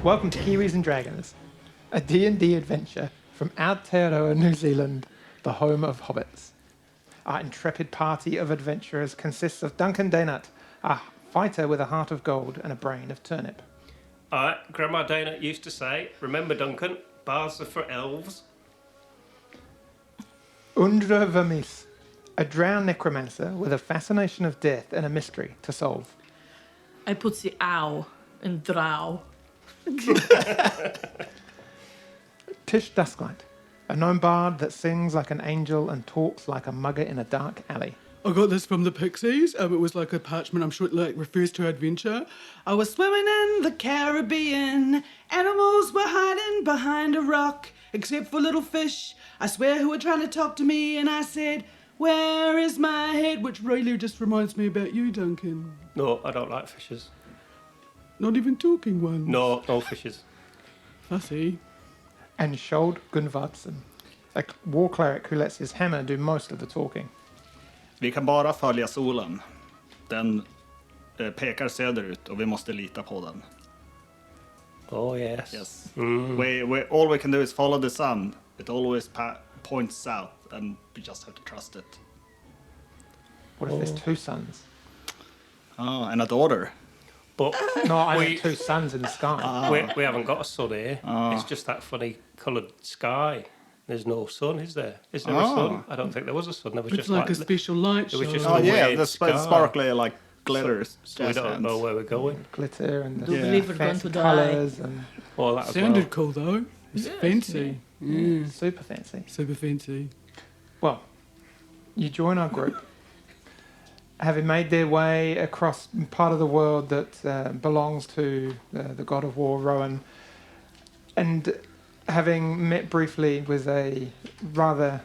Welcome to Kiwis and Dragons, a D&D adventure from Aotearoa, New Zealand, the home of hobbits. Our intrepid party of adventurers consists of Duncan Daynut, a fighter with a heart of gold and a brain of turnip. Grandma Daynut used to say, remember Duncan, bars are for elves. Undra Vermis, a drowned necromancer with a fascination of death and a mystery to solve. I put the ow in drow. Tish Dusklight, a gnome bard that sings like an angel and talks like a mugger in a dark alley. I got this from the Pixies. It was like a parchment. I'm sure it refers to adventure. I was swimming in the Caribbean. Animals were hiding behind a rock, except for little fish. I swear who were trying to talk to me, and I said, "Where is my head?" Which really just reminds me about you, Duncan. No, I don't like fishes. Not even talking ones. No fishes. Fussy. And Skjold Gunvardsson, a war cleric who lets his hammer do most of the talking. Vi kan bara följa solen. Den pekar söderut och vi måste lita på den. Oh, yes. Yes. All we can do is follow the sun. It always points south and we just have to trust it. What if there's two suns? Oh, and a daughter. But No, I mean two suns in the sky. we haven't got a sun here. It's just that funny coloured sky. There's no sun, is there? Is there a sun? I don't think there was a sun. There was It's just like a special light it was show. just Oh a yeah, weird the sky. sparkly like glitters. So we don't know where we're going. Glitter and Do the believe we're going fancy to die. colours and All that as Sounded well. cool though. It's Yes, fancy. Yeah. super fancy. Super fancy. Well, you join our group, having made their way across part of the world that belongs to the god of war, Rowan, and having met briefly with a rather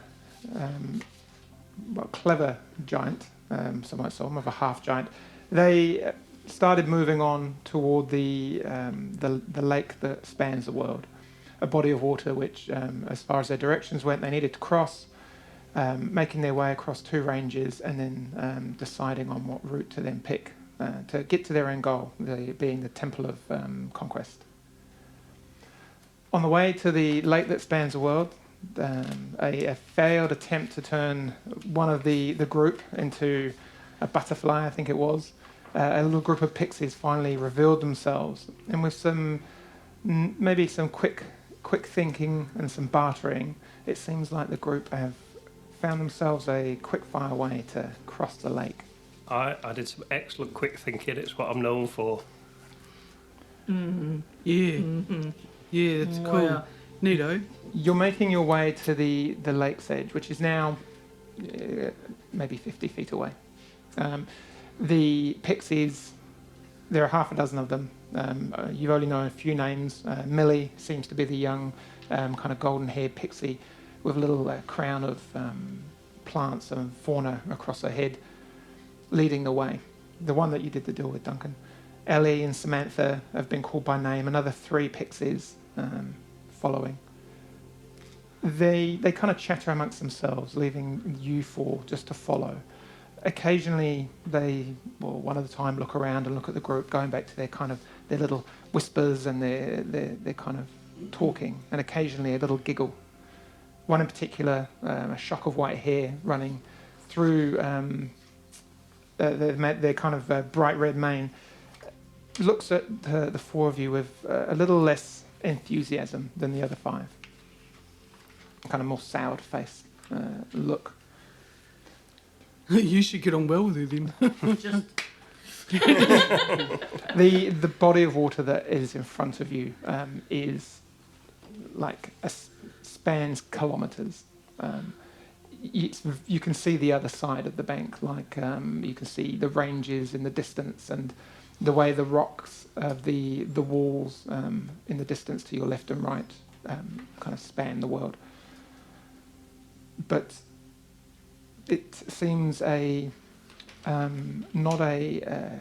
clever giant, some might say, more of a half giant, they started moving on toward the lake that spans the world, a body of water which, as far as their directions went, they needed to cross. Making their way across two ranges and then deciding on what route to then pick to get to their end goal, being the Temple of Conquest. On the way to the lake that spans the world, a failed attempt to turn one of the group into a butterfly, I think it was, a little group of pixies finally revealed themselves, and with maybe some quick thinking and some bartering, it seems like the group have found themselves a quick-fire way to cross the lake. I did some excellent quick thinking. It's what I'm known for. Yeah. Yeah, that's cool. Yeah. Neato. You're making your way to the lake's edge, which is now maybe 50 feet away. The pixies, there are half a dozen of them. You've only known a few names. Millie seems to be the young, kind of golden-haired pixie with a little crown of plants and fauna across her head, leading the way. The one that you did the deal with, Duncan. Ellie and Samantha have been called by name. Another 3 pixies following. They kind of chatter amongst themselves, leaving you 4 just to follow. Occasionally, one at a time, look around and look at the group, going back to their little whispers and their kind of talking, and occasionally a little giggle. One in particular, a shock of white hair running through their kind of bright red mane, looks at the 4 of you with a little less enthusiasm than the other 5. Kind of more soured face look. You should get on well with her then. Just The body of water that is in front of you is like spans kilometres. You can see the other side of the bank, like you can see the ranges in the distance and the way the rocks of the walls in the distance to your left and right kind of span the world. But it seems not an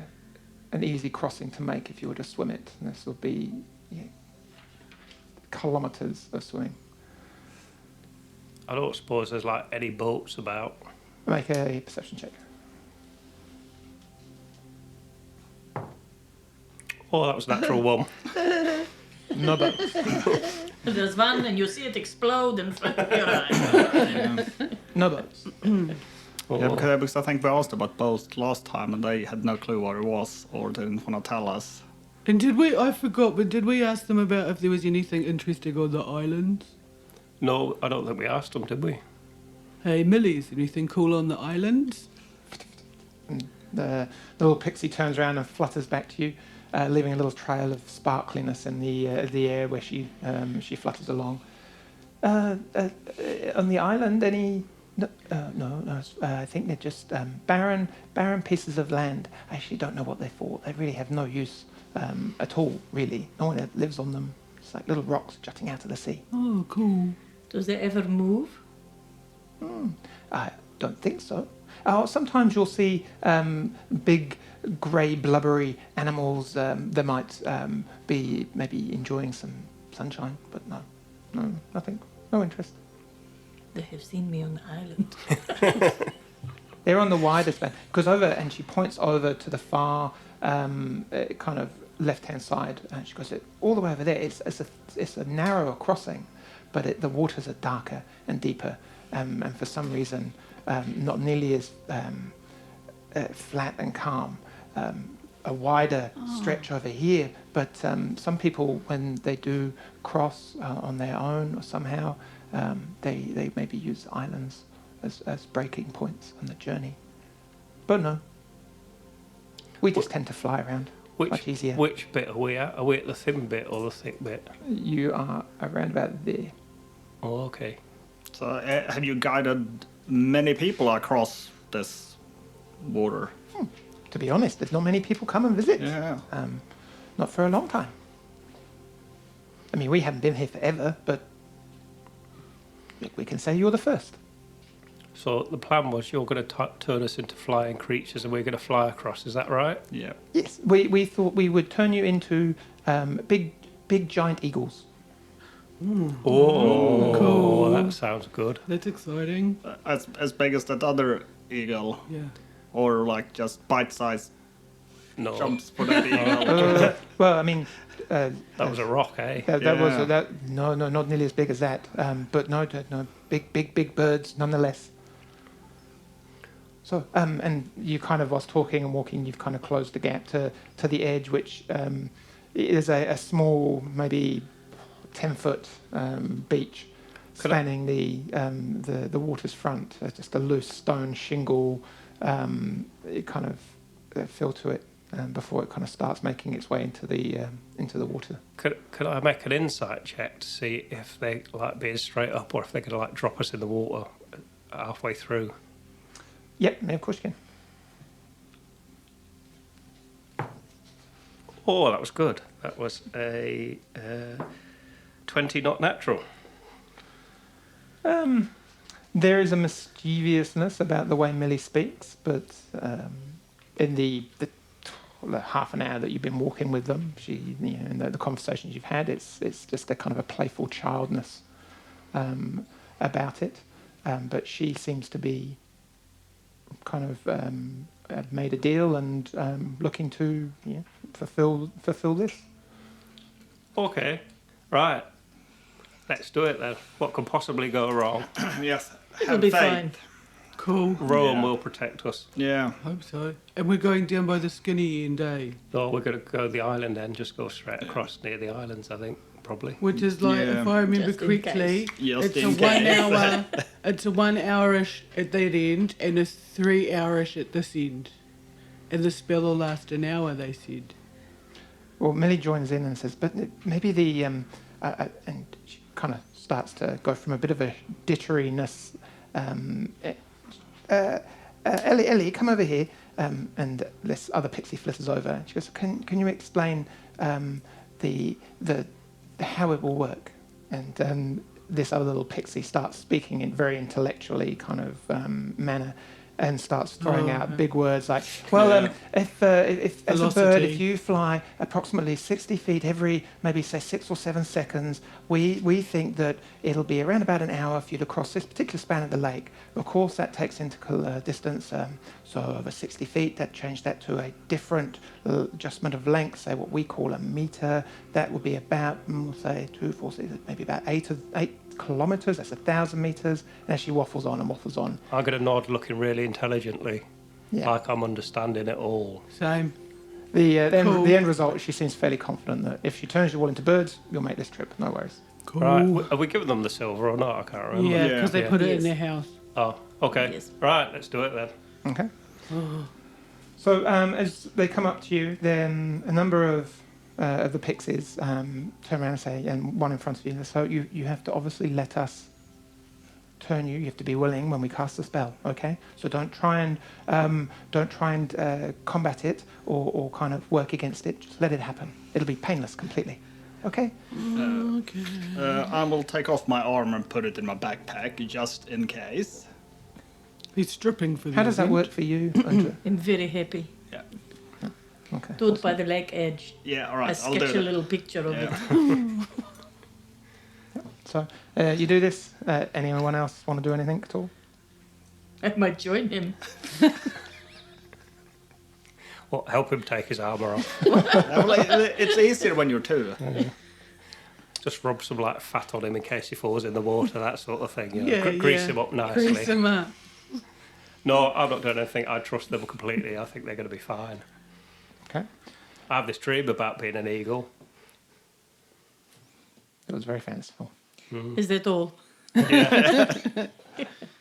easy crossing to make if you were to swim it. This would be kilometres of swimming. I don't suppose there's like any boats about. Make a perception check. Oh, that was a natural one. No boats. There's one and you see it explode in front of your eyes. No boats. Yeah, because I think we asked about boats last time and they had no clue what it was or didn't want to tell us. And I forgot, but did we ask them about if there was anything interesting on the islands? No, I don't think we asked them, did we? Hey, Millie, is there anything cool on the islands? The little pixie turns around and flutters back to you, leaving a little trail of sparkliness in the air where she flutters along. On the island, any? No. I think they're just barren pieces of land. I actually don't know what they're for. They really have no use at all, really. No one lives on them. It's like little rocks jutting out of the sea. Oh, cool. Does they ever move? I don't think so. Sometimes you'll see big, grey, blubbery animals. They might be maybe enjoying some sunshine, but no, nothing. No interest. They have seen me on the island. They're on the widest band. And she points over to the far kind of left-hand side, and she goes, all the way over there. It's a narrower crossing, but the waters are darker and deeper, and for some reason, not nearly as flat and calm. A wider stretch over here, but some people, when they do cross on their own or somehow, they maybe use islands as breaking points on the journey. But no, we just tend to fly around. Much easier. Which bit are we at? Are we at the thin bit or the thick bit? You are around about there. Oh, okay. So have you guided many people across this water? To be honest, there's not many people come and visit. Yeah. Not for a long time. I mean, we haven't been here forever, but we can say you're the first. So the plan was you're going to turn us into flying creatures and we're going to fly across, is that right? Yeah. Yes, we thought we would turn you into big giant eagles. Oh, Cool. that sounds good. That's exciting. As big as that other eagle, Yeah. or like just bite-sized No, jumps for that eagle. Well, I mean, that was a rock, eh? that was Yeah. no, not nearly as big as that. But no, big birds nonetheless. So, and you kind of, whilst talking and walking, you've kind of closed the gap to the edge, which is a small, maybe 10-foot beach spanning the water's front. Just a loose stone shingle. It kind of fill to it before it kind of starts making its way into the water. Could I make an insight check to see if they like being straight up or if they're going to like drop us in the water halfway through? Yep, yeah, of course you can. Oh, that was good. That was a 20 not natural. There is a mischievousness about the way Millie speaks, but in the half an hour that you've been walking with them, in the conversations you've had, it's just a kind of a playful childness about it. But she seems to be kind of made a deal and looking to fulfill this. Okay, right. Let's do it then. What could possibly go wrong? Yes. It'll have be faith. fine. Cool. Rowan Yeah. will protect us. Yeah. Hope so. And we're going down by the skinny end, eh? No, we're going to go the island and just go straight across near the islands, I think, probably. Which is like, Yeah. if I remember Just in correctly, Just it's a in 1 case. hour. It's a 1 hour-ish at that end and a 3 hour-ish at this end. And the spell will last an hour, they said. Well, Millie joins in and says, but maybe and she kind of starts to go from a bit of a ditteriness. Ellie, come over here. And this other pixie flitters over. And she goes, can you explain the how it will work? And this other little pixie starts speaking in very intellectually kind of manner. and starts throwing out big words like, well, if as a bird, Velocity. if you fly approximately 60 feet every maybe say 6 or 7 seconds, we think that it'll be around about an hour for you to cross this particular span of the lake. Of course, that takes into distance, so over 60 feet, that changed that to a different adjustment of length, say what we call a meter. That would be about, say, 2, 4, 6, maybe about 8 kilometres, that's 1,000 metres, and as she waffles on and waffles on. I'm going to nod looking really intelligently, like I'm understanding it all. Same. The Cool. end result, she seems fairly confident that if she turns you all into birds, you'll make this trip, no worries. Cool. Right, are we giving them the silver or not? I can't remember. Yeah, Yeah. because they put it in Yes. their house. Oh, okay. Yes. Right, let's do it then. Okay. So as they come up to you, then a number of the pixies turn around and say, and one in front of you, so you have to obviously let us turn you. You have to be willing when we cast the spell, okay? So don't try and combat it or kind of work against it. Just let it happen. It'll be painless completely, okay? Okay. I will take off my armor and put it in my backpack just in case. He's stripping for the How does that event. work for you, Andrew? I'm very happy. Yeah. Okay. Do it by the lake edge. Yeah, all I right, I'll do sketch a it. little picture of Yeah. it. So you do this. Anyone else want to do anything at all? I might join him. Well, help him take his armour off. It's easier when you're two. Just rub some like fat on him in case he falls in the water, that sort of thing. You know. Yeah, Grease yeah. him up nicely. Grease him up. No, I'm not doing anything. I trust them completely. I think they're going to be fine. Okay. I have this dream about being an eagle. It was very fanciful. Is that all? Yeah.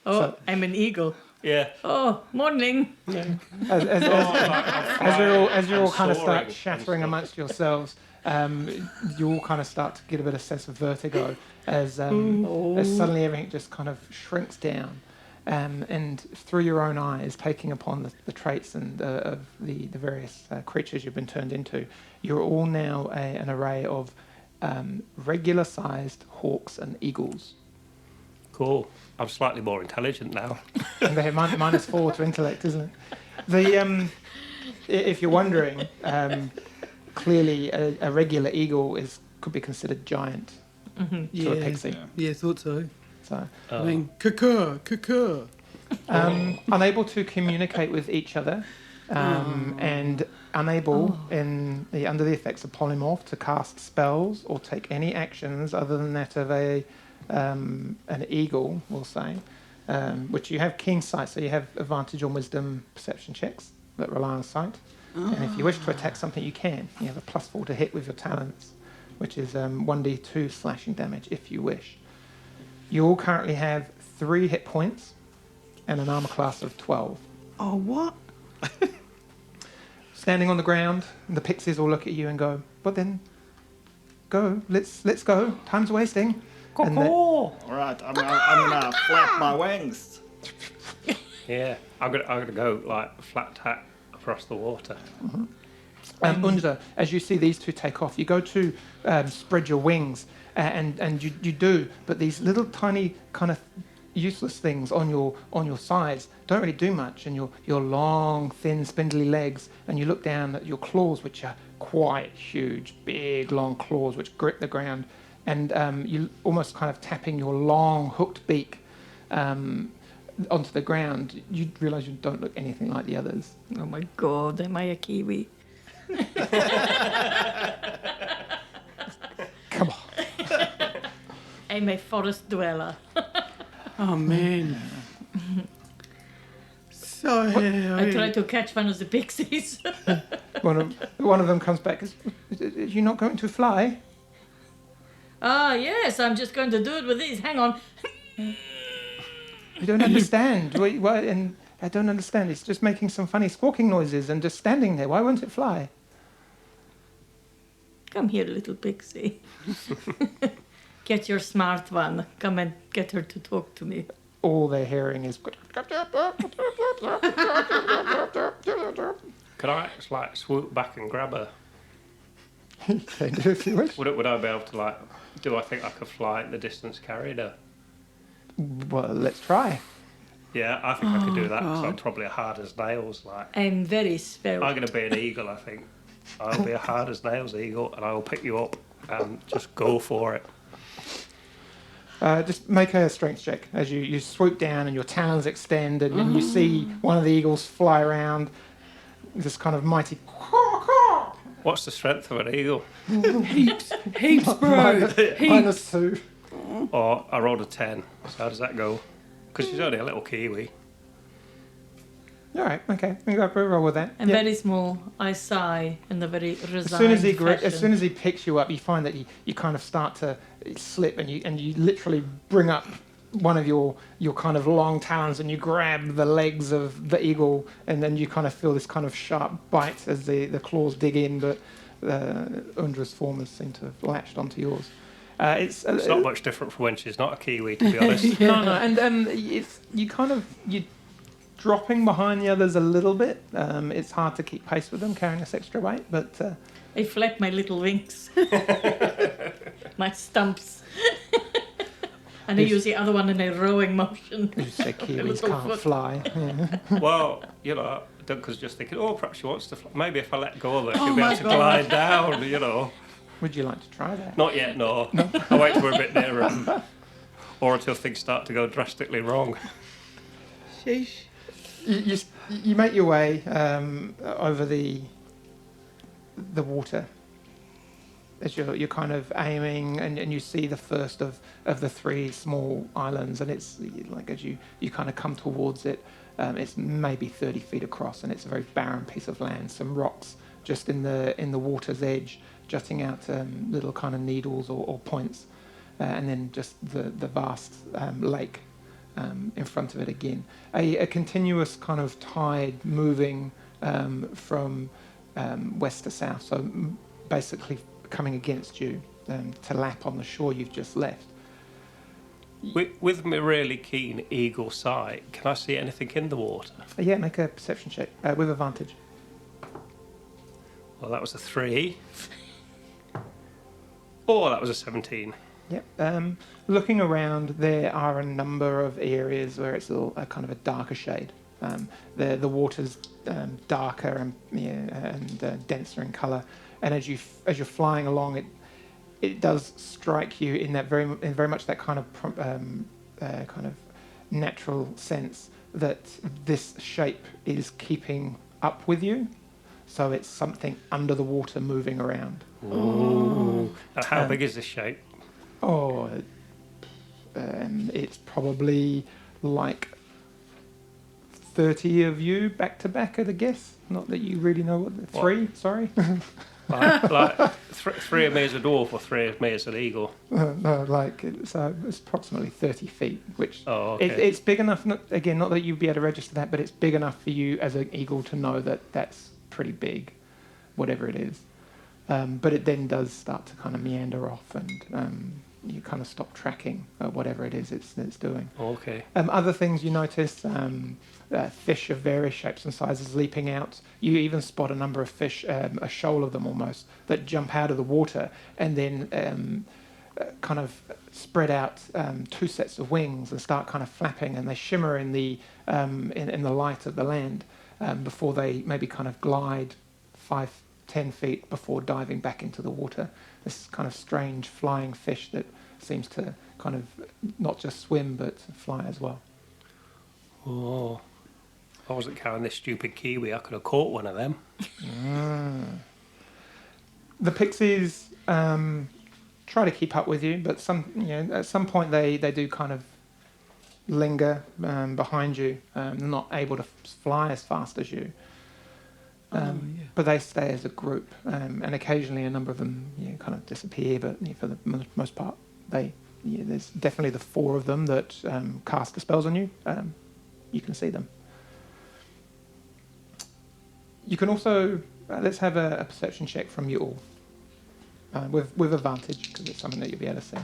Oh, So- I'm an eagle. Yeah. Oh, morning. As you all kind of soaring start and chattering stuff. amongst yourselves, you all kind of start to get a bit of sense of vertigo as suddenly everything just kind of shrinks down, and through your own eyes, taking upon the traits and of the various creatures you've been turned into, you're all now an array of regular-sized hawks and eagles. Cool. I'm slightly more intelligent now. And they have -4 to intellect, isn't it? The if you're wondering, clearly a regular eagle could be considered giant to a Yeah. pixie. Yeah, thought so. So I mean, caca. unable to communicate with each other, and unable under the effects of polymorph to cast spells or take any actions other than that of an eagle, we'll say, which you have keen sight, so you have advantage on wisdom perception checks that rely on sight. And if you wish to attack something, you can. You have a +4 to hit with your talents, which is 1d2 slashing damage if you wish. You all currently have 3 hit points and an armor class of 12. Oh, what? Standing on the ground, the pixies all look at you and go, "But then, go. Let's go. Time's wasting." And All right, I'm gonna flap my wings. Yeah. I'm gonna go like flat tack across the water. Unda, as you see these two take off, you go to spread your wings, and you do, but these little tiny kind of useless things on your sides don't really do much, and your long, thin, spindly legs, and you look down at your claws, which are quite huge, big, long claws which grip the ground, and you almost kind of tapping your long, hooked beak onto the ground. You realise you don't look anything like the others. Oh my God, am I a kiwi? Come on. I'm a forest dweller. Oh, man. So, I try to catch one of the pixies. One of them comes back. You're not going to fly? Ah, yes, I'm just going to do it with these. Hang on. You don't understand. Why, and I don't understand. It's just making some funny squawking noises and just standing there. Why won't it fly? Come here, little pixie. Get your smart one. Come and get her to talk to me. All they're hearing is. Could I like swoop back and grab her? They do if you wish. Would I be able to like? Do I think I could fly the distance carried her? Well, let's try. Yeah, I think I could do that because I'm probably hard as nails. Like I'm very spare. I'm going to be an eagle, I think. I'll be a hard as nails eagle, and I will pick you up and just go for it. Just make a strength check as you swoop down and your talons extend and you see one of the eagles fly around. This kind of mighty. What's the strength of an eagle? Heaps, bro. Minus 2. Or I rolled a 10. So how does that go? Because she's only a little kiwi. All right, okay. We got to roll with that. I'm Yeah. very small. I sigh in a very resigned As soon as he picks you up, you find that you kind of start to slip, and you literally bring up one of your kind of long talons, and you grab the legs of the eagle, and then you kind of feel this kind of sharp bite as the claws dig in, but Undra's form seem to have latched onto yours. It's not much different from when she's not a kiwi, to be honest. No, and it's you dropping behind the others a little bit. It's hard to keep pace with them carrying this extra weight, but I flap my little wings, my stumps, and I use the other one in a rowing motion. you say kiwis little can't foot. fly. Yeah. Well, you know, Duncan's just thinking, oh, perhaps she wants to fly. Maybe if I let go of her, Oh she'll be my able to God. glide down, you know. Would you like to try that? Not yet, no. I'll wait till we're a bit nearer. Or until things start to go drastically wrong. Sheesh. You make your way over the water as you're kind of aiming, and you see the first of the 3 small islands, and it's like as you kind of come towards it, it's maybe 30 feet across, and it's a very barren piece of land. Some rocks just in the water's edge, jutting out little kind of needles or points, and then just the vast lake in front of it again. A continuous kind of tide moving from west to south, so basically coming against you to lap on the shore you've just left. With my really keen eagle sight, can I see anything in the water? Yeah, make a perception check with advantage. Well, that was a 3. Oh, that was a 17. Yep. Looking around, there are a number of areas where it's a kind of a darker shade. The water's darker and denser in colour, and as you're flying along, it does strike you in very much that kind of natural sense that this shape is keeping up with you. So it's something under the water moving around. Ooh. And how big is this shape? Oh, it's probably like 30 of you back to back at a guess. Not that you really know what. 3, sorry. like 3 of me as a dwarf or 3 of me as an eagle? No, it's approximately 30 feet, which okay. it's big enough. Not that you'd be able to register that, but it's big enough for you as an eagle to know that that's pretty big, whatever it is. But it then does start to kind of meander off, and you kind of stop tracking whatever it is it's doing. Okay. Other things you notice, fish of various shapes and sizes leaping out. You even spot a number of fish, a shoal of them almost, that jump out of the water and then kind of spread out 2 sets of wings and start kind of flapping, and they shimmer in the light of the land before they maybe kind of glide 5-10 feet before diving back into the water. This kind of strange flying fish that seems to kind of not just swim but fly as well. Oh, I wasn't counting this stupid kiwi. I could have caught one of them. The Pixies try to keep up with you, but at some point they do kind of linger behind you, not able to fly as fast as you. But they stay as a group, and occasionally a number of them kind of disappear, but for the most part there's definitely the 4 of them that cast the spells on you. You can see them. You can also let's have a perception check from you all with advantage, because it's something that you'll be able to see.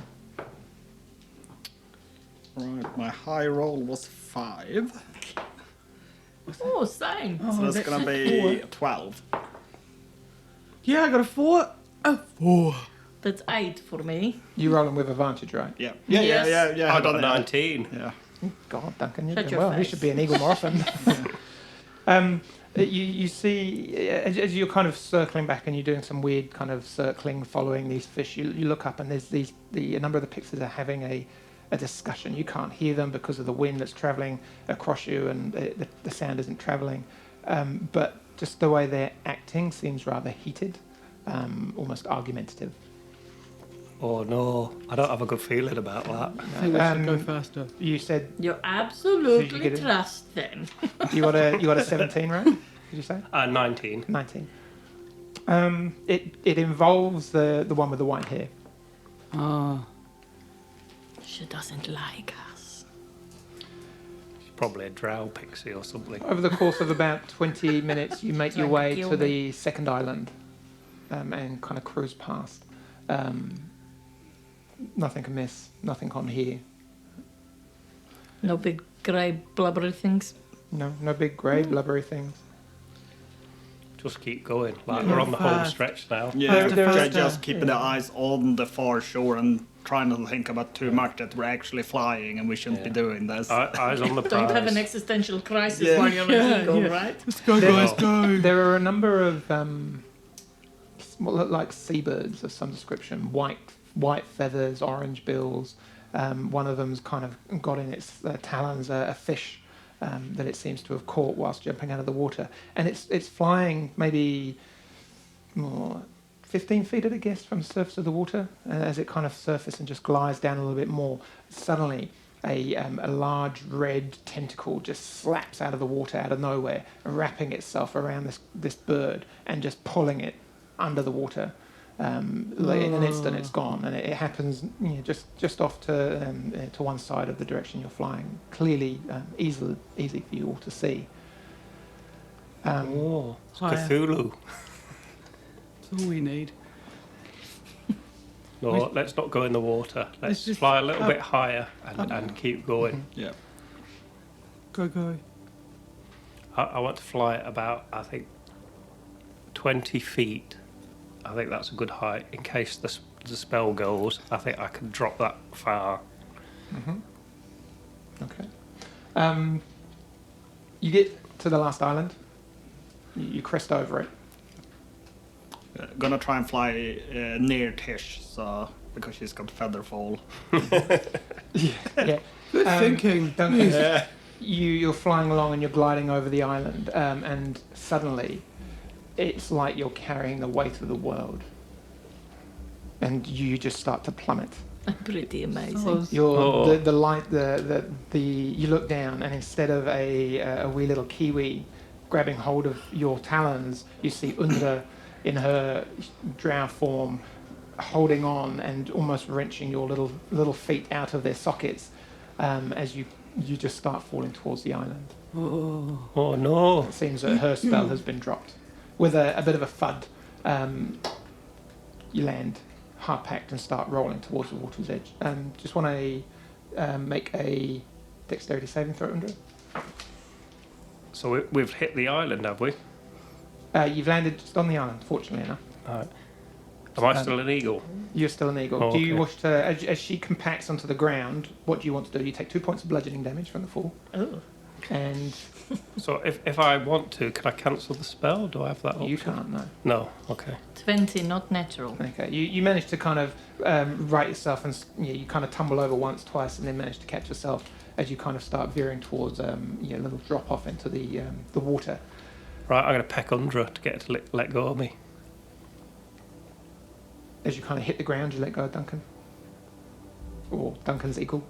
Right, my high roll was 5. Oh, same. So that's going to be 12. Yeah, I got a 4. A 4. That's 8 for me. You rolling with advantage, right? Yeah. Yes. Yeah. I I've got done a it. 19. Yeah. God, Duncan, you're Shut doing your well. You face. should be an eagle more often. You see, as you're kind of circling back and you're doing some weird kind of circling, following these fish, you look up and there's a number of the pixies are having a discussion. You can't hear them because of the wind that's travelling across you and the sound isn't travelling. But just the way they're acting seems rather heated, almost argumentative. Oh no, I don't have a good feeling about that. I think we should go faster. You said You Did you absolutely get it? trust them. you got a 17, right? Did you say 19. 19? It involves the one with the white hair. Ah. She doesn't like us. She's probably a drow pixie or something. Over the course of about 20 minutes, you make your Trying to way kill to me. the second island and kind of cruise past. Nothing amiss, nothing on here. No big grey blubbery things. No big grey blubbery things. Just keep going. Like we're on the home Fast. stretch now. Yeah, Faster. just keeping the eyes on the far shore and trying to think about too much that we're actually flying and we shouldn't be doing this. Eyes on the prize. Don't have an existential crisis Yeah. while you're an eagle, right? Let's go, There- guys, go. There are a number of what look like seabirds of some description, white feathers, orange bills. One of them's kind of got in its talons a fish that it seems to have caught whilst jumping out of the water, and it's flying maybe 15 feet at a guess from the surface of the water. And as it kind of surfaces and just glides down a little bit more, suddenly a large red tentacle just slaps out of the water out of nowhere, wrapping itself around this bird and just pulling it under the water. In an instant, it's gone, and it happens just off to one side of the direction you're flying. Clearly, easy for you all to see. Oh, it's Higher. Cthulhu. That's all we need. No, let's not go in the water. Let's just fly a little up. bit higher and keep going. Yeah. Go, go. I want to fly at about, I think, 20 feet. I think that's a good height. In case the spell goes, I think I can drop that far. Okay. You get to the last island. You crest over it. Gonna try and fly near Tish, so because she's got feather fall. Yeah. Good thinking. Duncan, you're flying along and you're gliding over the island, and suddenly it's like you're carrying the weight of the world, and you just start to plummet. Pretty amazing. The light, you look down, and instead of a wee little kiwi grabbing hold of your talons, you see Undra in her drow form holding on and almost wrenching your little feet out of their sockets as you just start falling towards the island. Oh no! It seems that her spell has been dropped. With a bit of a thud, you land hard-packed and start rolling towards the water's edge. Just want to make a dexterity saving throw, Undra. So we've hit the island, have we? You've landed just on the island, fortunately enough. Alright. Am I still an eagle? You're still an eagle. Oh, Do you okay. wish to, as she compacts onto the ground, what do you want to do? You take 2 points of bludgeoning damage from the fall. Oh. And So if I want to, can I cancel the spell? Do I have that option? you can't, no. No. Okay. 20, not natural. Okay, you manage to kind of right yourself and you kind of tumble over once, twice, and then manage to catch yourself as you kind of start veering towards a little drop off into the water. Right, I'm going to peck Undra to get her to let go of me. As you kind of hit the ground, you let go of Duncan. Or Duncan's equal.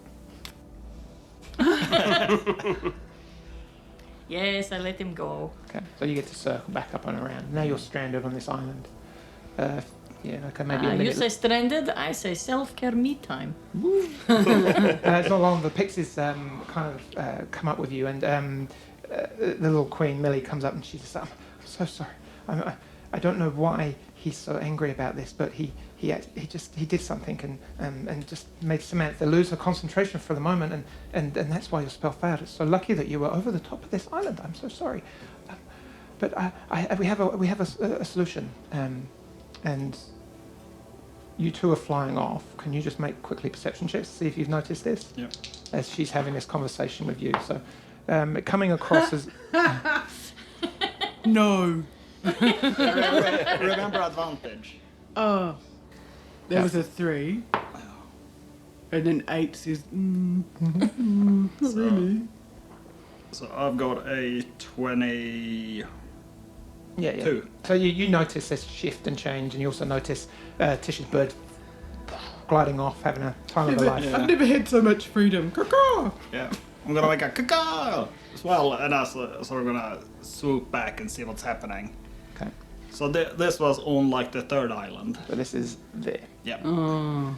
Yes, I let him go. Okay, so you get to circle back up and around. Now you're stranded on this island. Okay, maybe a You minute. say stranded, I say self-care me time. It's not long. The Pixies kind of come up with you, and the little Queen Millie comes up and she says, "I'm so sorry. I don't know why he's so angry about this, but he did something and just made Samantha lose her concentration for the moment, and that's why your spell failed. It's so lucky that you were over the top of this island. I'm so sorry, but we have a solution, and you two are flying off. Can you just make quickly perception checks to see if you've noticed this? Yeah. As she's having this conversation with you. So, coming across as No. Remember advantage. Oh. There was a 3. And then 8 says, not really. So I've got a 20. yeah. 2. So you notice this shift and change, and you also notice Tish's bird gliding off, having a time of her life. Yeah. I've never had so much freedom. Caw-caw! Yeah. I'm gonna make a caca as well, and I'm sort of gonna swoop back and see what's happening. Okay. So this was on like the third island. So this is there. Yeah. Oh.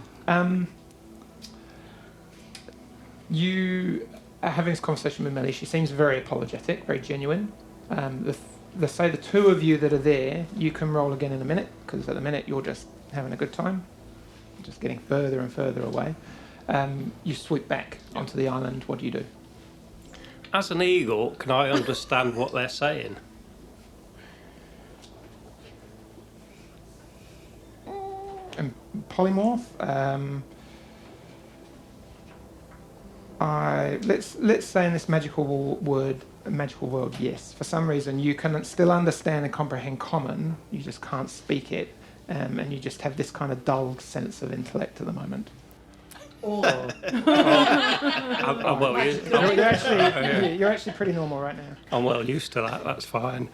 You are having this conversation with Millie. She seems very apologetic, very genuine. The two of you that are there, you can roll again in a minute, because at the minute you're just having a good time, just getting further and further away. You swoop back onto the island. What do you do? As an eagle, can I understand what they're saying? And polymorph. Let's say in this magical world, yes. For some reason, you can still understand and comprehend common. You just can't speak it, and you just have this kind of dulled sense of intellect at the moment. I'm well used. You're actually pretty normal right now. I'm well used to that. That's fine.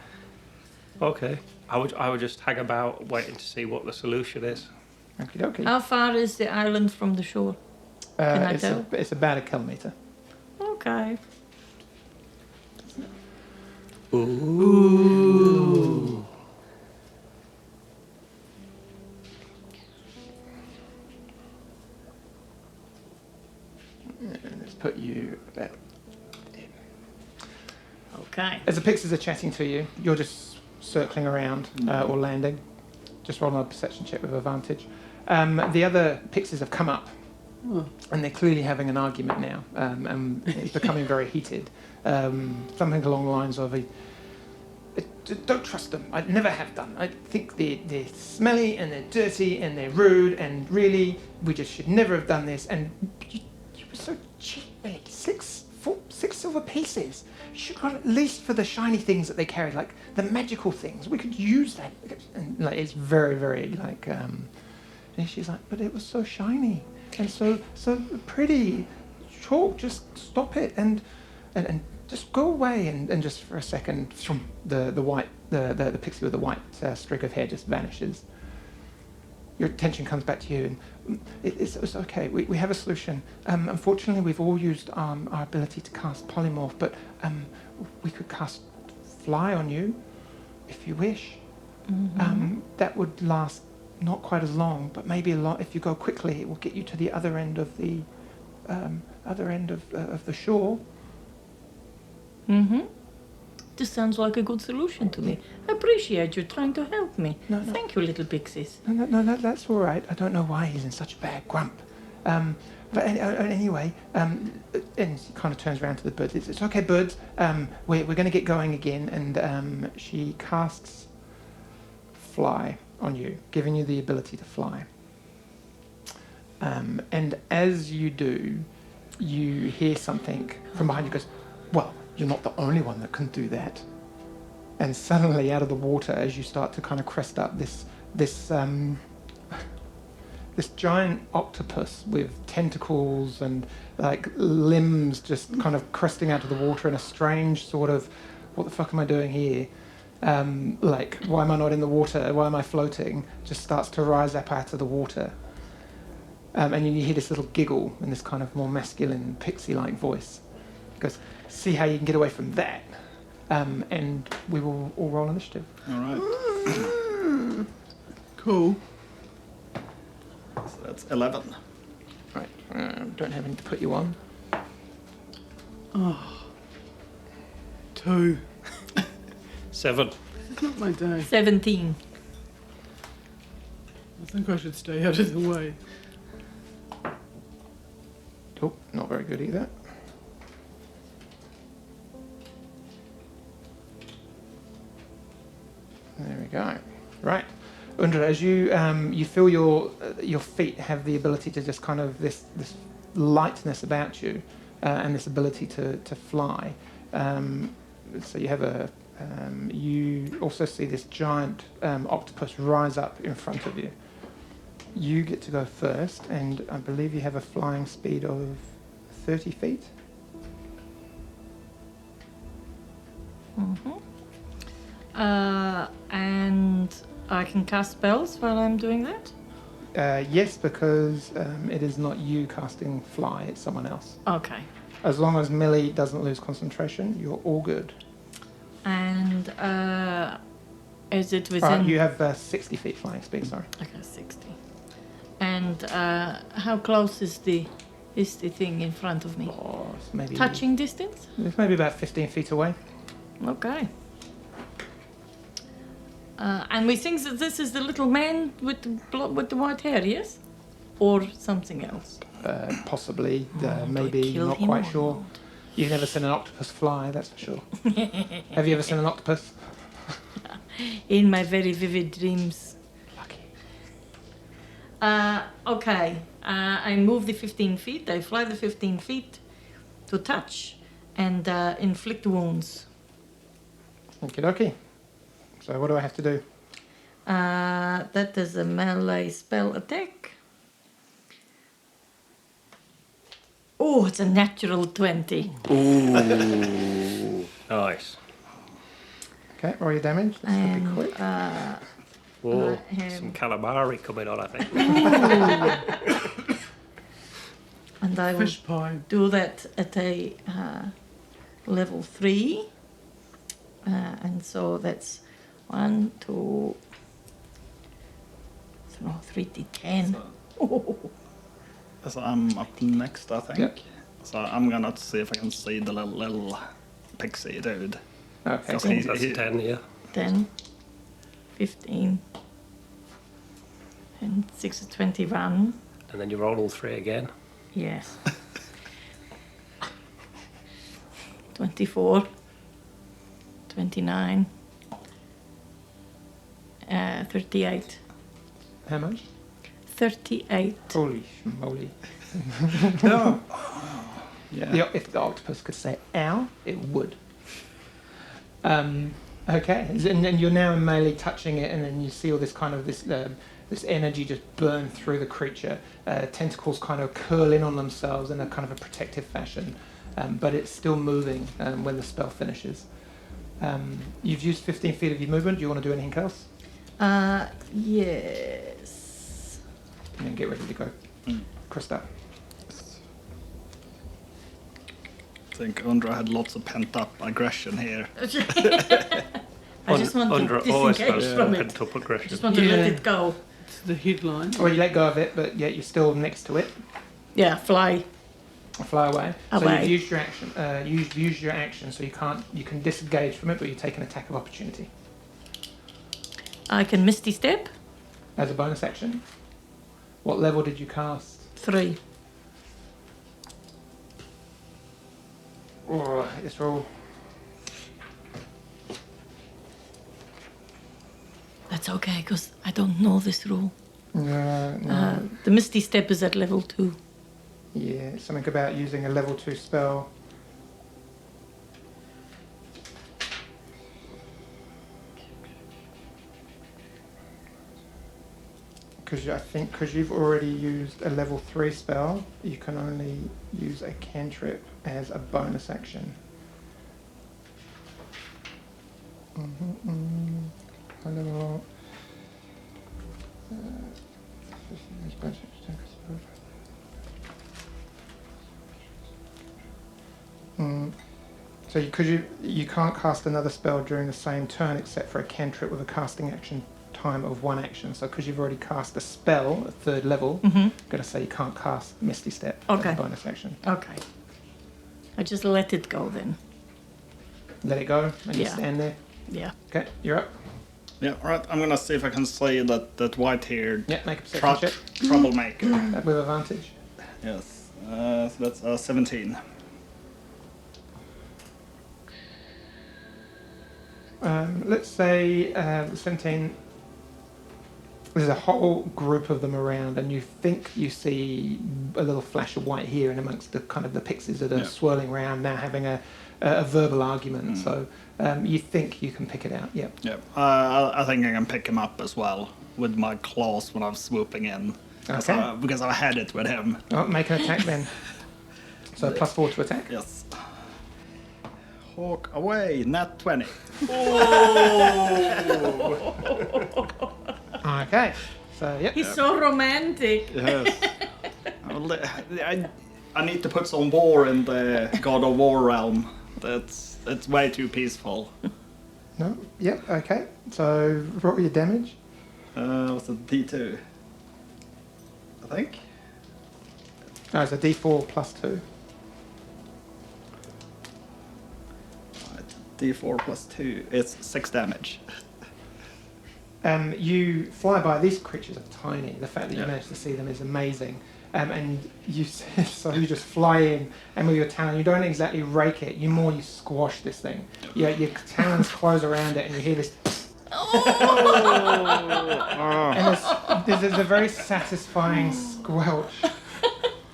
Okay. I would just hang about, waiting to see what the solution is. Okie dokie. How far is the island from the shore? Can I tell? It's about 1 kilometre. Okay. Ooh. Let's put you about. Okay. As the pixies are chatting to you, you're just circling around or landing. Just roll a perception check with advantage. The other pixies have come up, and they're clearly having an argument now, and it's becoming very heated. Something along the lines of, "Don't trust them. I never have done. I think they're smelly and they're dirty and they're rude, and really, we just should never have done this. And you were so cheap, Billy. 6 silver pieces. You should have at least for the shiny things that they carried, like the magical things. We could use that." And like it's very, very like. And she's like, "But it was so shiny and so pretty. Chalk, just stop it and just go away." And just for a second, the pixie with the white streak of hair just vanishes. Your attention comes back to you, and it's okay. We have a solution. Unfortunately, we've all used our ability to cast polymorph, but we could cast fly on you if you wish. Mm-hmm. That would last not quite as long, but maybe a lot. If you go quickly, it will get you to the other end of the shore. Mm-hmm. This sounds like a good solution to me. I appreciate you trying to help me. No. Thank you, little pixies. No, that's all right. I don't know why he's in such a bad grump. Anyway, and she kind of turns around to the birds. It's okay, birds. We're going to get going again, and she casts fly on you, giving you the ability to fly. And as you do, you hear something from behind you. Goes, "Well, you're not the only one that can do that." And suddenly, out of the water, as you start to kind of crest up, this giant octopus with tentacles and like limbs just kind of cresting out of the water in a strange sort of, "What the fuck am I doing here? Like, why am I not in the water? Why am I floating?" Just starts to rise up out of the water. And you hear this little giggle in this kind of more masculine, pixie-like voice. It goes, "See how you can get away from that." And we will all roll initiative. All right. Cool. So that's 11. Right. Don't have any to put you on. 2. 7. It's not my day. 17. I think I should stay out of the way. Oh, not very good either. There we go. Right. Undra, as you feel your feet have the ability to just kind of this lightness about you, and this ability to fly. So you have you also see this giant octopus rise up in front of you. You get to go first, and I believe you have a flying speed of 30 feet. And I can cast spells while I'm doing that? Yes, because it is not you casting fly, it's someone else. Okay. As long as Millie doesn't lose concentration, you're all good. And is it All within... right, you have 60 feet flying speed, sorry. Okay, 60. And how close is the thing in front of me? Oh, it's maybe, Touching distance? It's maybe about 15 feet away. Okay. And we think that this is the little man with the white hair, yes? Or something else? Possibly, Do I maybe, kill not him quite or sure. not? You've never seen an octopus fly, that's for sure. Have you ever seen an octopus? In my very vivid dreams. Lucky. Okay. I move the 15 feet. I fly the 15 feet to touch and inflict wounds. Okie dokie. So what do I have to do? That is a melee spell attack. Oh, it's a natural 20. Ooh. Nice. Okay, roll your damage. This could be And quick. Whoa, I some calamari coming on, I think. and I will Fish pie. do that at a level 3. And so that's 1, 2, 3d10. So I'm up next, I think. Yep. So I'm gonna see if I can see the little pixie dude. Okay. Because Cool. That's 10, yeah. 10, 15, and 6 is 21. And then you roll all 3 again. Yes. 24, 29, 38. How much? 38. Holy moly. Yeah. Yeah. If the octopus could say ow, it would. Okay, and then you're now in melee touching it, and then you see all this kind of this energy just burn through the creature. Tentacles kind of curl in on themselves in a kind of a protective fashion, but it's still moving when the spell finishes. You've used 15 feet of your movement. Do you want to do anything else? Yes. And then get ready to go. Krista. I think Undra had lots of pent up aggression here. I just want Under to always disengage goes from it. pent-up aggression. Just want to let Yeah. it go. It's the headline. Or you let go of it, but yet you're still next to it. Yeah, fly. Fly away. So Away. you've used your action. You've used your action, so you can't. You can disengage from it, but you take an attack of opportunity I can Misty Step. as a bonus action. What level did you cast? 3. Oh, this roll. That's okay, because I don't know this rule. No. The Misty Step is at level 2. Yeah, something about using a level 2 spell. Because you've already used a level 3 spell, you can only use a cantrip as a bonus action. High level. So because you can't cast another spell during the same turn except for a cantrip with a casting action time of 1 action. So because you've already cast a spell at 3rd level, I'm going to say you can't cast Misty Step as Okay. a bonus action. Okay. I just let it go then. Let it go and you Yeah. stand there. Yeah. Okay, you're up. Yeah, right. I'm gonna see if I can see that white-haired Yeah, make a perception check troublemaker. with advantage. Yes. So that's 17. Let's say 17. There's a whole group of them around, and you think you see a little flash of white here in amongst the kind of the pixies that are swirling around now, having a verbal argument. So you think you can pick it out. Yep. Yep. I think I can pick him up as well with my claws when I'm swooping in. Okay. Because I had it with him. Oh, make an attack then. So +4 to attack. Yes. Hawk away, nat 20. Okay. So yep. He's so romantic. Yes. I need to put some war in the God of War realm. It's way too peaceful. No. Yep. Okay. So roll your damage. What's a D2? I think. No, it's a D4 +2. D4 plus 2. It's 6 damage. You fly by. These creatures are tiny. The fact that you managed to see them is amazing. And you you just fly in, and with your talon, you don't exactly rake it. You squash this thing. Your talons close around it, and you hear this. And there's a very satisfying squelch.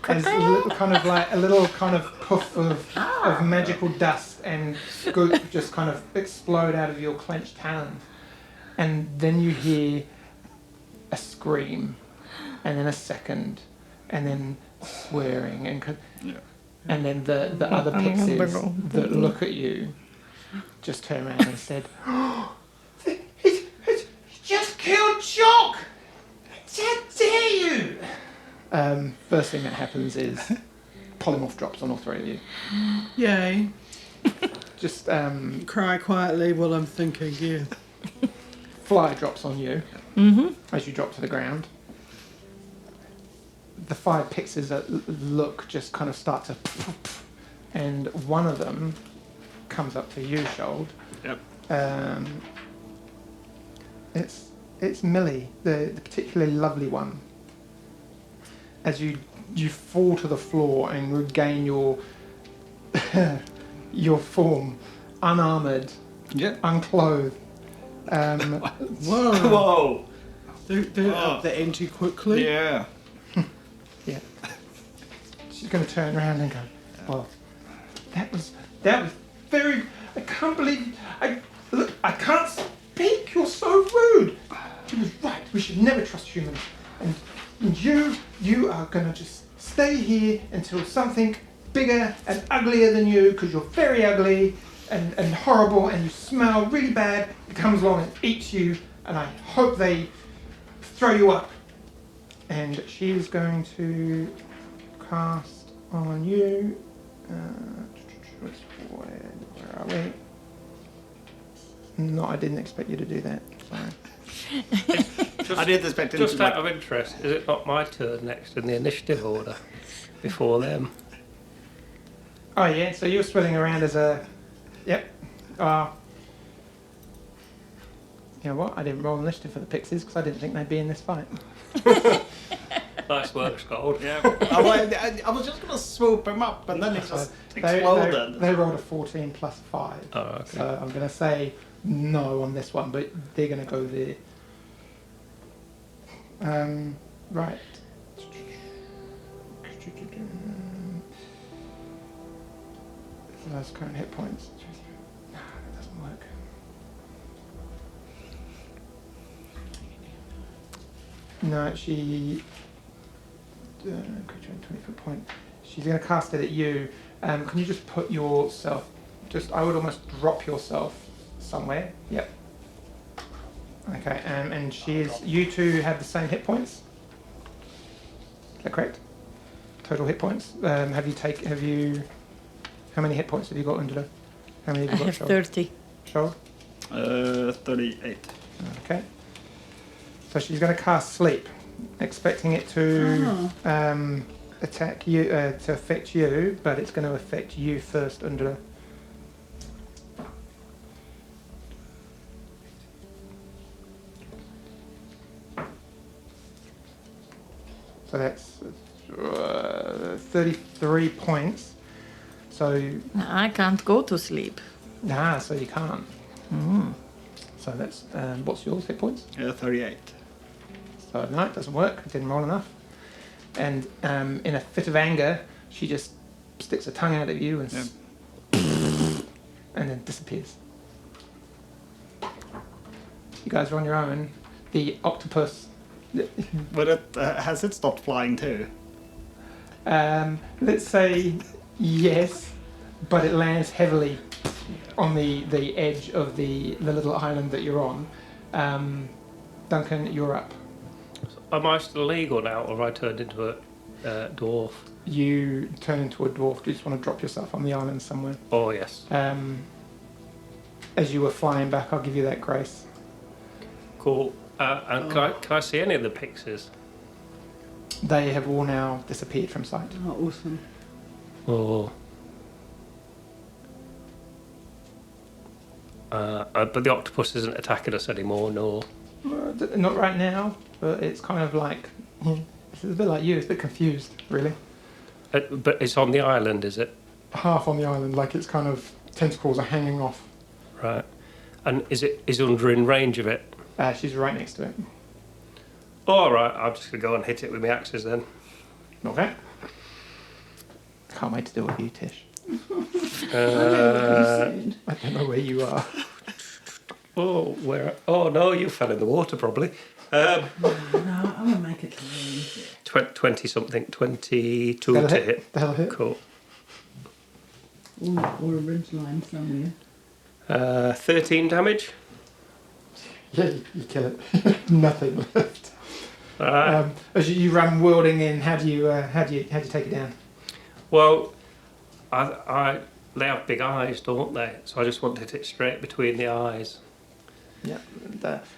There's a little kind of puff of magical dust and goop just kind of explode out of your clenched talons. And then you hear a scream, and then a second, and then swearing, and then the other pixies that look at you just turn around and said, "He's just killed Jock! How dare you!" First thing that happens is polymorph drops on all three of you. Yay. Just Cry quietly while I'm thinking, yeah. fly drops on you as you drop to the ground. The 5 pixies that look just kind of start to, and one of them comes up to you, Shold. Yep. It's Millie, the particularly lovely one. As you fall to the floor and regain your your form, unarmored, unclothed. Whoa. Whoa! They're up the ante quickly. Yeah. Yeah. She's going to turn around and go, "Well, that was very. I can't believe. I can't speak. You're so rude. She was right. We should never trust humans. And you are going to just stay here until something bigger and uglier than you, because you're very ugly and horrible, and you smell really bad. It comes along and eats you, and I hope they throw you up." And she is going to cast on you. Where are we? No, I didn't expect you to do that. Sorry. I didn't expect him Just to. out of interest, is it not my turn next in the initiative order before them? Oh yeah, so you're swirling around as a... Yep. You know what? I didn't roll initiative for the Pixies because I didn't think they'd be in this fight. Nice work, Scold. Yeah. I was just going to swoop him up, and then it just exploded. They rolled a 14 plus 5. Oh, okay. So I'm going to say no on this one, but they're going to go there. Right. Those current hit points. No, that doesn't work. No, she... creature in 20-foot point. She's going to cast it at you. Can you just put yourself... I would almost drop yourself somewhere. Yep. Okay, and you two have the same hit points? Is that correct? Total hit points? How many hit points have you got, Angela? How many have you got, I have 30. Shold? 38. Okay. So she's going to cast Sleep, expecting it to attack you, to affect you, but it's going to affect you first, Angela. So that's 33 points. So I can't go to sleep. so you can't. So that's what's yours hit points? 38. So no, it doesn't work. It didn't roll enough. And in a fit of anger, she just sticks her tongue out at you and and then disappears. You guys are on your own. The octopus. But has it stopped flying too? Let's say yes, but it lands heavily on the edge of the little island that you're on. Duncan, you're up. Am I still legal now, or have I turned into a dwarf? You turn into a dwarf. Do you just want to drop yourself on the island somewhere? Oh, yes. As you were flying back, I'll give you that grace. Cool. And can I see any of the pixies? They have all now disappeared from sight. Oh, awesome. Oh. But the octopus isn't attacking us anymore, no. Not right now, but it's kind of like... It's a bit like you. It's a bit confused, really. But it's on the island, is it? Half on the island, like its kind of tentacles are hanging off. Right. And is under in range of it? She's right next to it. All right, I'm just going to go and hit it with my axes then. Okay. Can't wait to do it with you, Tish. I don't know where you are. Oh, where? Oh, no, you fell in the water probably. No, I'm going to make it to 20-something, 22 That'll to hit. hit. That'll hit. Cool. Ooh, or a ridge line somewhere. 13 damage. Yeah, you kill it. Nothing left. Alright. As you run whirling in, how do you take it down? Well, they have big eyes, don't they? So I just want to hit it straight between the eyes. Yeah,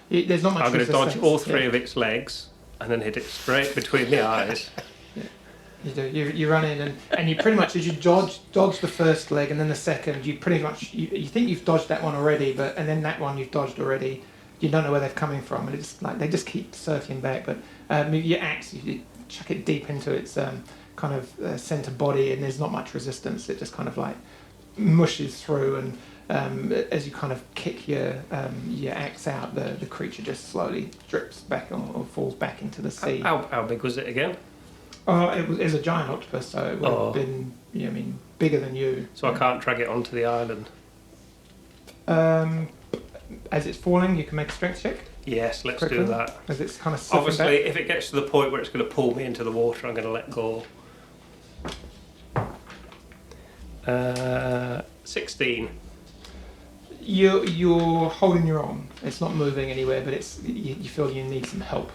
there's not much. I'm going to dodge resistance. all three of its legs and then hit it straight between the eyes. You do. You run in and you pretty much, as you dodge the first leg and then the second, you pretty much you think you've dodged that one already, and then that one you've dodged already. You don't know where they're coming from, and it's like they just keep circling back. But your axe, you chuck it deep into its kind of center body, and there's not much resistance. It just kind of like mushes through, and as you kind of kick your axe out, the creature just slowly drips back or falls back into the sea. How big was it again? Oh, it was a giant octopus, so it would have been, bigger than you. So I can't drag it onto the island. As it's falling, you can make a strength check. Yes, let's Quickly, do that. As it's kind of slipping Obviously, back. if it gets to the point where it's going to pull me into the water, I'm going to let go. 16. You're holding your own. It's not moving anywhere, but you feel you need some help.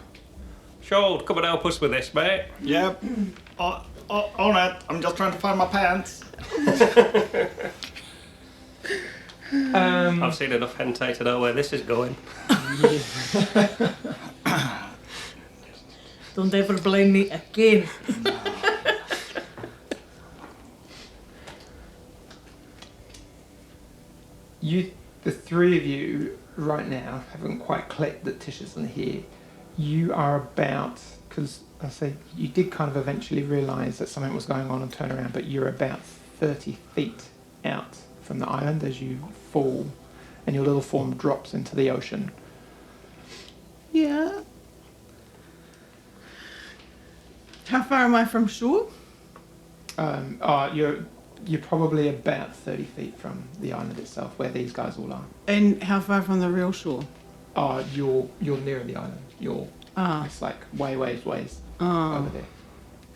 Shoal, come and help us with this, mate. Yep. On it. I'm just trying to find my pants. I've seen enough hentai to know where this is going. Don't ever blame me again. The three of you right now haven't quite clicked that Tish isn't here. You are about, because I say you did kind of eventually realise that something was going on and turn around, but you're about 30 feet out from the island as you fall, and your little form drops into the ocean. Yeah. How far am I from shore? You're probably about 30 feet from the island itself, where these guys all are. And how far from the real shore? You're nearer the island. It's like way over there.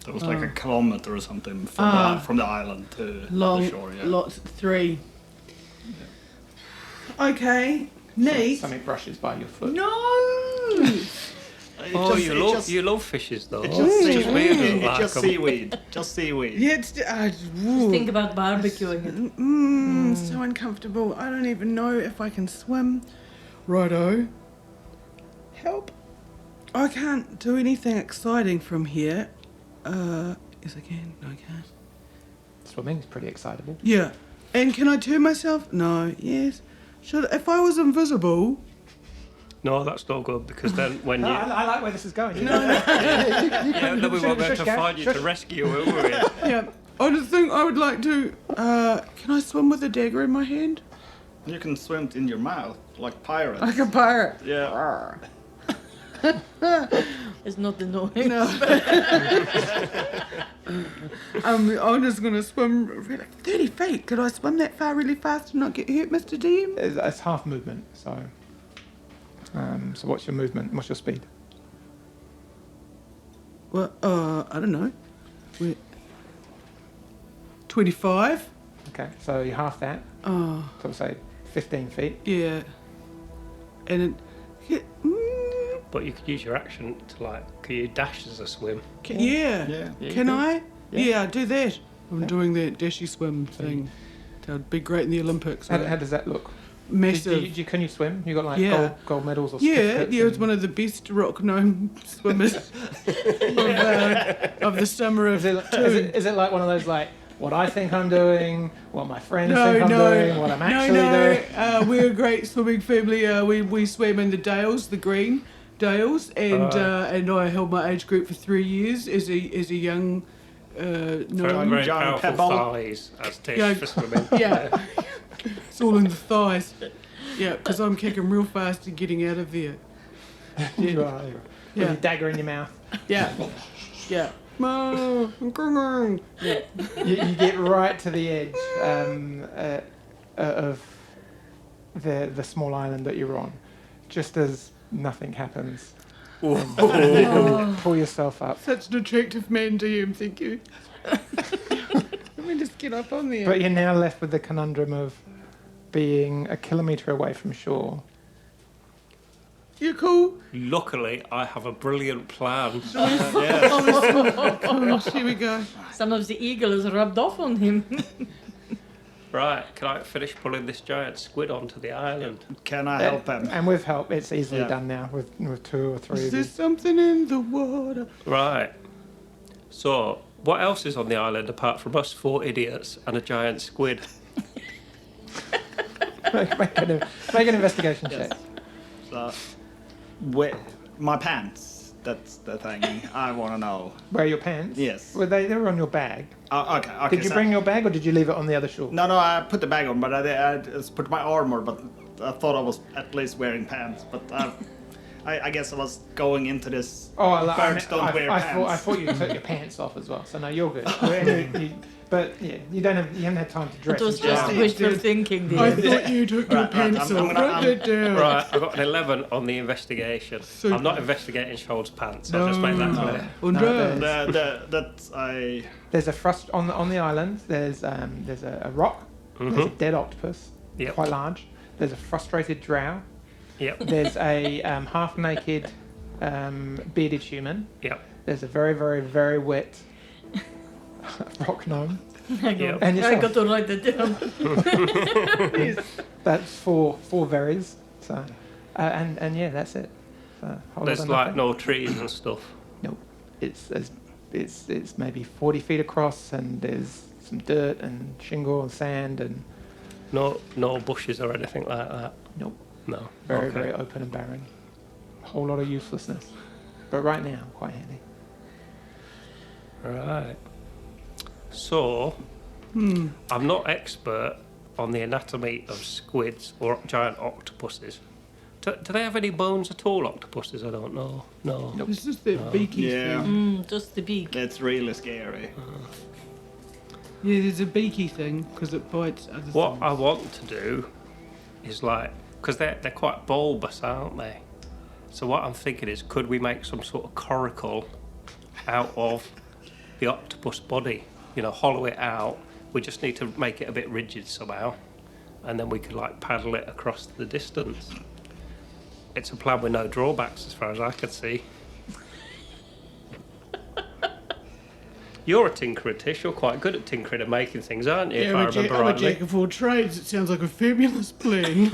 There was like a kilometer or something from the island to the shore. Yeah. Lots 3. Okay, neat. Something brushes by your foot. No. You love fishes though. It's just It's just weird. It's Like just 'em. seaweed. Just seaweed. Yeah, it's Just think about barbecuing it. so uncomfortable. I don't even know if I can swim. Righto. Help. I can't do anything exciting from here. Yes, I can. No, I can't. Swimming is pretty excitable. Yeah. And can I turn myself? No. Yes. If I was invisible? No, that's not good because then when you I like where this is going. then we won't be able to find you to rescue you, will we? Yeah. I just think I would like to. Can I swim with a dagger in my hand? You can swim in your mouth like pirates. Like a pirate. Yeah. It's not the noise. No. I'm just going to swim really, 30 feet. Could I swim that far really fast and not get hurt, Mr. DM? It's half movement, so. So what's your movement? What's your speed? Well, I don't know. Wait. 25? Okay, so you half that. Oh, So we'll say 15 feet. yeah. And it... But you could use your action to can you dash as a swim? Yeah. Yeah. Can I? Yeah. Yeah, do that. I'm doing that dashy swim thing. That would be great in the Olympics. How Right? does that look? Massive. Can you swim? You got like Yeah. gold medals or Yeah, certificates? yeah, it's one of the best rock gnome swimmers of the summer of Is it like one of those like what I think I'm doing, what my friends No, think I'm no, doing, what I'm actually doing? we're a great swimming family. We swam in the Dales, the green Dales, and I held my age group for 3 years as a young Very, gnome. very Giant powerful pebble. thighs as Tish Yeah. for swimming. Yeah, it's all in the thighs. Yeah, because I'm kicking real fast and getting out of there. You are. With Yeah. your dagger in your mouth. Yeah, yeah. Ma, I'm coming. Yeah. You get right to the edge of the small island that you're on, just as nothing happens. You pull yourself up. Such an attractive man, DM. Thank you. Let me just get up on there. But you're now left with the conundrum of being a kilometre away from shore. You're cool. Luckily, I have a brilliant plan. Oh, here we go. Some of the eagle is rubbed off on him. Right, can I finish pulling this giant squid onto the island? Can I help him? And with help, it's easily Yeah. done now with 2 or 3 Is of there you. something in the water? Right. So, what else is on the island apart from us 4 idiots and a giant squid? make an investigation check. So, where, my pants. That's the thing I want to know. Where are your pants? Yes. Well, they were on your bag. Oh, okay. Did you so- bring your bag or did you leave it on the other shore? No, I put the bag on, but I just put my armor. But I thought I was at least wearing pants. But I guess I was going into this. Birds don't wear pants. I thought you took your pants off as well. So no, you're good. But yeah, you haven't had time to dress. It was and just shower. wishful thinking, I dear. thought you took your Right, pants I'm off. gonna- Write that down. Right, I got an 11 on the investigation. Super. I'm not investigating Shoal's pants, I'll just make that clear. Undra. There's a on the island. There's a rock. There's a dead octopus, Yep. quite large. There's a frustrated drow. Yep, There's a half-naked bearded human. yep. There's a very, very, very wet rock gnome. Yep. And I yourself. got to write that down. That's four berries. So, and yeah, that's it. So, whole lot There's of like nothing. no trees and stuff. Nope. It's maybe 40 feet across, and there's some dirt and shingle and sand and No bushes or anything like that. nope. No. Very, Okay. very open and barren. A whole lot of uselessness. But right now, quite handy. Right. So, I'm not expert on the anatomy of squids or giant octopuses. Do they have any bones at all, octopuses? I don't know. No. Nope. It's just that beaky Yeah. thing. Just the beak. That's really scary. Yeah, there's a beaky thing because it bites other What things. I want to do is because they're quite bulbous, aren't they? So what I'm thinking is, could we make some sort of coracle out of the octopus body? You know, hollow it out. We just need to make it a bit rigid somehow, and then we could paddle it across the distance. It's a plan with no drawbacks, as far as I can see. You're a tinkerer, Tish. You're quite good at tinkering and making things, aren't you? Yeah, if I remember I'm a rightly. jack of all trades. It sounds like a fabulous plan.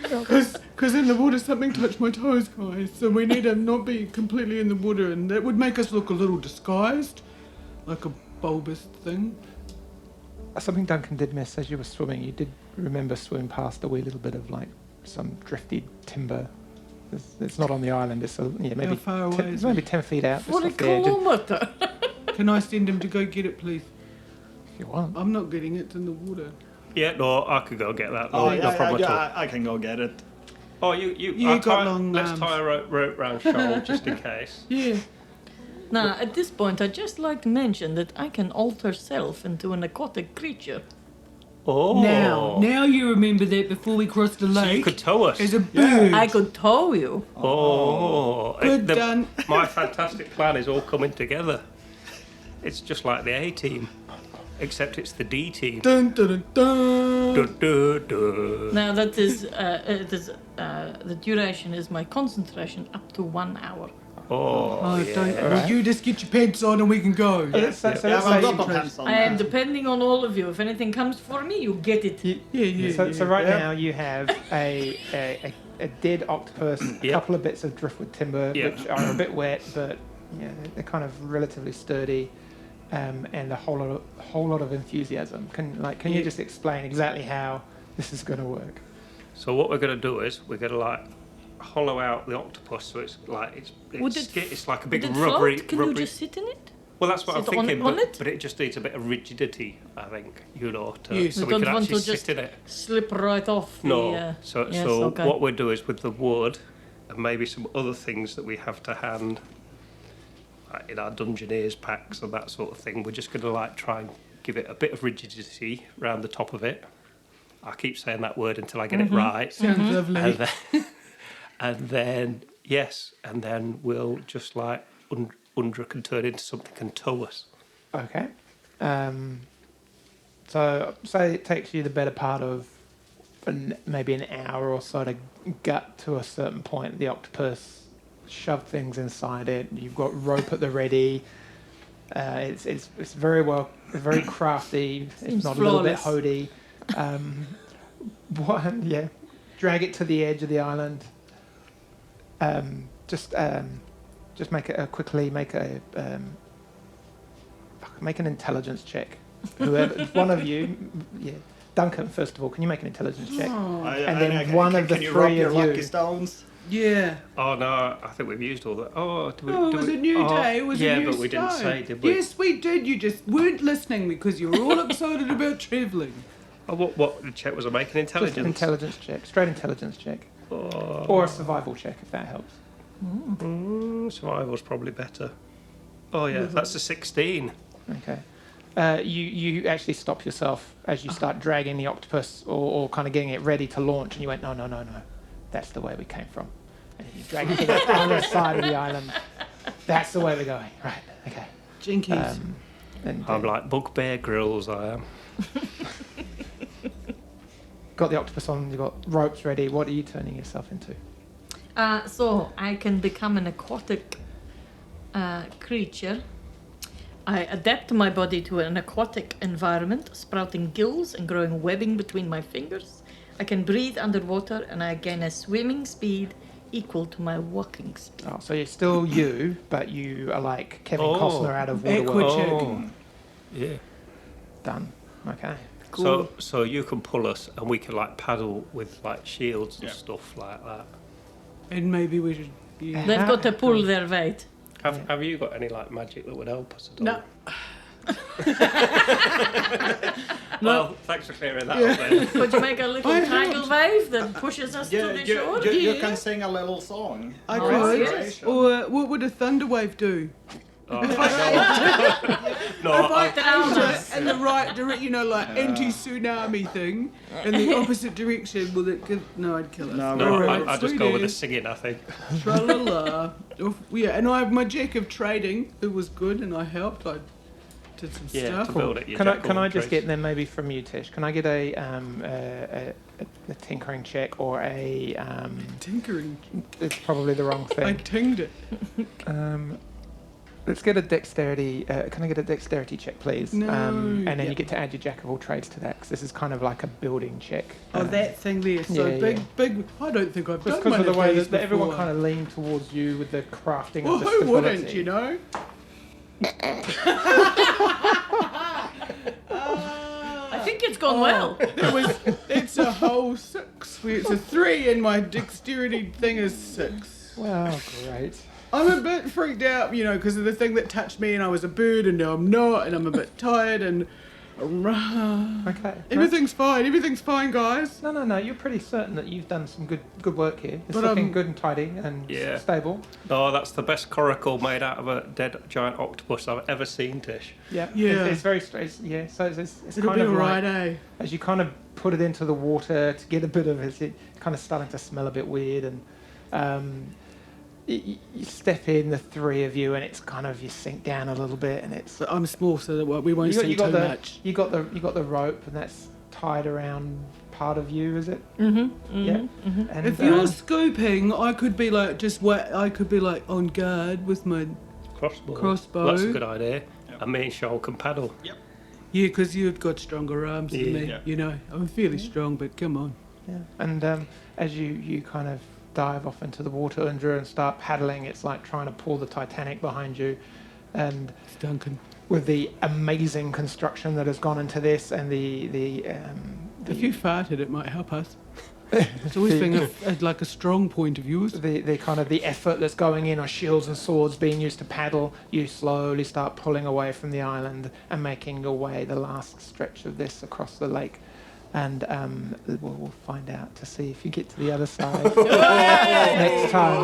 Because in the water something touched my toes, guys. So we need to not be completely in the water, and that would make us look a little disguised, like a bulbous thing. Something Duncan did miss as you were swimming. You did remember swimming past a wee little bit of some drifty timber. It's not on the island. It's maybe How far away it's is maybe it? 10 feet out. For just a off the edge, kilometre. Can I send him to go get it, please? if you want. I'm not getting it. It's in the water. Yeah, no, I could go get that. Oh, No problem at all. I can go get it. Oh, you You I'll got tie, long let's arms. tie a rope round Shoal just in case. Yeah. Now, at this point, I'd just like to mention that I can alter self into an aquatic creature. Oh. Now you remember that before we crossed the So lake. you could tow us. As a bird. I could tow you. Oh. Good done. My fantastic plan is all coming together. It's just like the A team, except it's the D team. Dun, dun, dun, dun. Du, du, du. Now, that is, the duration is my concentration up to 1 hour. Oh, yeah. Don't. Well, you just get your pants on and we can go. Let's Yeah, say I've got my pants on. And depending on all of you, if anything comes for me, you get it. So right Yeah. now you have a dead octopus, a Yep. couple of bits of driftwood timber, Yep. which are a bit wet, but yeah, they're kind of relatively sturdy, and a whole lot of enthusiasm. Can you just explain exactly how this is going to work? So what we're going to do is we're going to like hollow out the octopus so it's like Would it's like a big Would it rubbery. float? Can you just sit in it? Well, that's what I'm sit on- thinking, on it? but it just needs a bit of rigidity, I think, to, Yes. so You we don't can want actually to just sit in it. slip right off No. the... So yes, so okay. what we'll do is with the wood and maybe some other things that we have to hand, like in our Dungeoneers packs and that sort of thing, we're just going to like try and give it a bit of rigidity around the top of it. I keep saying that word until I get it right. Sounds lovely. And then yes, and then we'll just like Undra can turn into something and tow us. Okay. So say it takes you the better part of maybe an hour or so to gut to a certain point. The octopus, shove things inside it. You've got rope at the ready. It's very crafty. Seems It's not a little bit flawless. hoady. Yeah. Drag it to the edge of the island. Just make an intelligence check. Whoever, one of you, yeah, Duncan. First of all, can you make an intelligence check? And then one of the can you rub three your of lucky you. stones? Yeah. Oh no, I think we've used all that. Oh, do we? Oh, it do was we, a new oh, day. It was yeah, a new but we didn't start. say, did we? Yes, we did. You just weren't listening because you were all excited about travelling. Oh, what check was I making? Intelligence. Just an intelligence check, straight intelligence check, Oh. or a survival check if that helps. Survival's probably better. Oh yeah, that's a 16. Okay. You actually stop yourself as you start dragging the octopus or kind of getting it ready to launch, and you went, no, that's the way we came from. And you drag it to the other side of the island. That's the way we're going. Right, okay. Jinkies. And I'm like Bugbear Grills, I am. got the octopus on, you've got ropes ready. What are you turning yourself into? So I can become an aquatic creature. I adapt my body to an aquatic environment, sprouting gills and growing webbing between my fingers. I can breathe underwater and I gain a swimming speed equal to my walking speed. Oh, so you're still you, but you are like Kevin Oh. Costner out of Waterworld. Aquachick. Yeah. Done. Okay. Cool. So you can pull us and we can like paddle with like shields and Yeah. stuff like that. And maybe we should. Yeah. They've got to pull their weight. Have you got any like magic that would help us at all? No. Well, thanks for clearing that up then. Could you make a little I tidal wave that pushes us to the shore? You Yeah. can sing a little song. I Oh, could. yes. Or what would a thunder wave do? Oh, If no, I I- aimed it in the right direction, you know, like anti-tsunami thing, in the opposite direction, will it kill? No, I'd kill it. No, no, Alright, I'll just go with the sweetie. singing, I think. Tra-la-la. Yeah, and I have my jack of trading, who was good, and I helped. I did some Yeah, stuff. to build it. Can I just get then maybe from you, Tish? Can I get a tinkering check or a Tinkering. it's probably the wrong I thing. tinged it. Let's get a dexterity. Can I get a dexterity check, please? No. And then you Yep. get to add your jack of all trades to that, because this is kind of like a building check. Oh, that thing there. So yeah, big, yeah. big. I don't think I've Just done because one of the way these that everyone before. kind of leaned towards you with the crafting Well, of the who stability. wouldn't, you know? I think it's gone well. It's a whole 6. It's a 3, and my dexterity thing is 6. Well, great. I'm a bit freaked out, you know, because of the thing that touched me, and I was a bird, and now I'm not, and I'm a bit tired, and Okay. Everything's fine, guys. No. You're pretty certain that you've done some good work here. It's But, looking good and tidy and Yeah. stable. Oh, that's the best coracle made out of a dead giant octopus I've ever seen, Tish. Yeah. Yeah. It's very straight. Yeah. So it's It'll kind be of alright, like, as you kind of put it into the water to get a bit of it, it's kind of starting to smell a bit weird, and you step in, the three of you, and it's kind of, you sink down a little bit, and it's But I'm small, so that we won't see too much. You got the rope, and that's tied around part of you, is it? Yeah. And If you're scooping, I could be like I could be like on guard with my crossbow. That's a good idea. And me and Shoal can paddle. Yep. Yeah, because you've got stronger arms than me. Yeah. You know, I'm fairly strong, but come on. Yeah. And as you kind of dive off into the water, Undra, and start paddling, it's like trying to pull the Titanic behind you. And It's Duncan. with the amazing construction that has gone into this, and If you farted, it might help us. It's always been like a strong point of yours. the kind of the effort that's going in on shields and swords being used to paddle, you slowly start pulling away from the island and making your way the last stretch of this across the lake. And we'll find out to see if you get to the other side next time.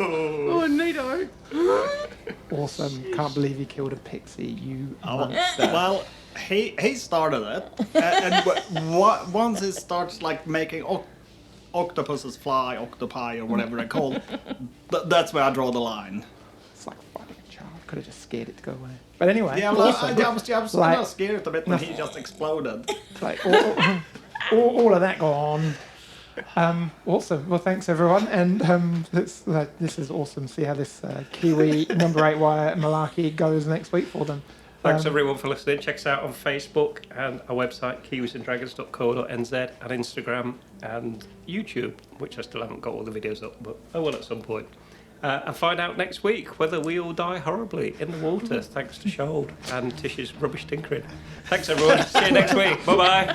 Oh, neato. Awesome. Can't believe you killed a pixie, you monster. Well, he started it, and once it starts like making octopuses fly, octopi, or whatever they're called, that's where I draw the line. It's like fighting a child. Could have just scared it to go away. But anyway, Yeah, well, awesome. I was Like- not scared of it when he just exploded. Like all of that gone. Awesome. Well, thanks everyone, and this is awesome. See how this Kiwi number 8 wire malarkey goes next week for them. Thanks everyone for listening. Check us out on Facebook and our website, kiwisanddragons.co.nz, and Instagram and YouTube, which I still haven't got all the videos up, but I will at some point. And find out next week whether we all die horribly in the water, thanks to Shoal and Tish's rubbish tinkering. Thanks everyone. See you next week. Bye bye.